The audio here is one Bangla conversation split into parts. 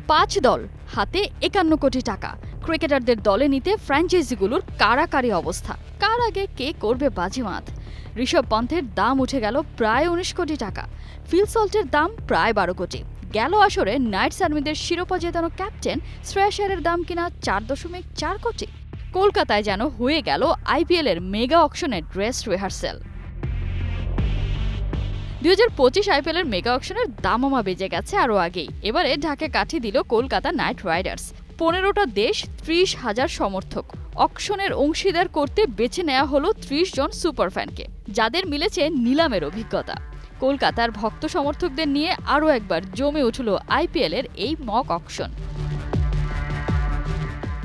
5 দল, হাতে 51 কোটি টাকা। ক্রিকেটারদের দলে নিতে ফ্র্যাঞ্চাইজিগুলোর কারাকারি অবস্থা। কার আগে কে করবে বাজিমাত? ঋষভ পন্থের দাম উঠে গেল প্রায় 19 কোটি টাকা। ফিল সল্টের দাম প্রায় 12 কোটি। গেল আসরে নাইটস আর্মিদের শিরোপা জেতানো ক্যাপ্টেন শ্রেয়াস আয়ারের দাম কিনা 4.4 কোটি। কলকাতায় যেন হয়ে গেল আইপিএল এর মেগা অকশনের ড্রেস রিহার্সেল। 2025 আইপিএল এর মেগা অকশনের দামামা বেজে গেছে আরও আগেই। এবারে ঢাকে কাঠি দিল কলকাতা নাইট রাইডার্স। 15টা দেশ, 30,000 সমর্থক। অকশনের অংশীদার করতে বেছে নেওয়া হলো 30 জন সুপারফ্যানকে, যাদের মিলেছে নিলামের অভিজ্ঞতা। কলকাতার ভক্ত সমর্থকদের নিয়ে আরও একবার জমে উঠল আইপিএল এর এই mock auction.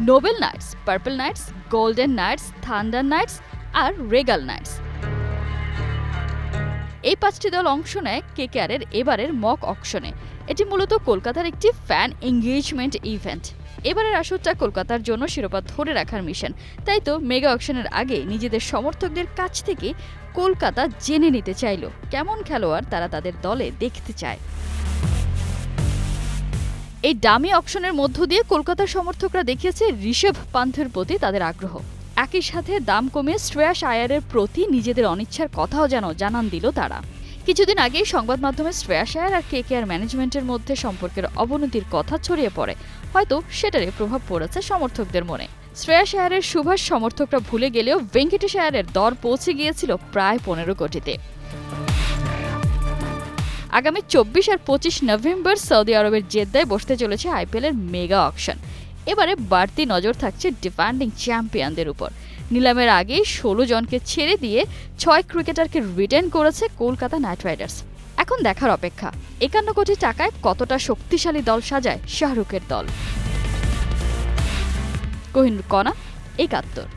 Noble knights, purple knights, golden knights, thunder knights আর রেগাল নাইটস, এই 5টি দল অংশ নেয় কেকেআরের এবারের মক অকশনে। এটি মূলত কলকাতার একটি ফ্যান এঙ্গেজমেন্ট ইভেন্ট। এবারের আসরটা কলকাতার জন্য শিরোপা ধরে রাখার মিশন। তাই তো মেগা অকশনের আগে নিজেদের সমর্থকদের কাছ থেকে কলকাতা জেনে নিতে চাইল কেমন খেলোয়াড় তারা তাদের দলে দেখতে চায়। এই ডামি অকশনের মধ্য দিয়ে কলকাতার সমর্থকরা দেখিয়েছে ঋষভ পান্থের প্রতি তাদের আগ্রহ। একই সাথে দাম কমে শ্রেয়াস আয়ারের প্রতি নিজেদের অনিচ্ছার কথাও যেন জানান দিল তারা। কিছুদিন আগেই সংবাদ মাধ্যমে শ্রেয়াস আয়ার আর কেকেআর ম্যানেজমেন্টের মধ্যে সম্পর্কের অবনতির কথা ছড়িয়ে পড়ে। হয়তো সেটারই প্রভাব পড়েছে সমর্থকদের মনে। শ্রেয়াস আয়ারের সুভাষ সমর্থকরা ভুলে গেলেও ভেঙ্কটেশ আয়ারের দর পৌঁছে গিয়েছিল প্রায় 15 কোটিতে। আগামী 24 আর 25 নভেম্বর সৌদি আরবের জেদ্দায় বসতে চলেছে আইপিএল এর মেগা অকশন। এবারে বাড়তি নজর থাকছে ডিফেন্ডিং চ্যাম্পিয়নদের উপর। নিলামের আগেই 16 জনকে ছেড়ে দিয়ে 6 ক্রিকেটারকে রিটেন করেছে কলকাতা নাইট রাইডার্স। এখন দেখার অপেক্ষা 51 কোটি টাকায় কতটা শক্তিশালী দল সাজায় শাহরুখের দল। কোহিনুর কণা, 71।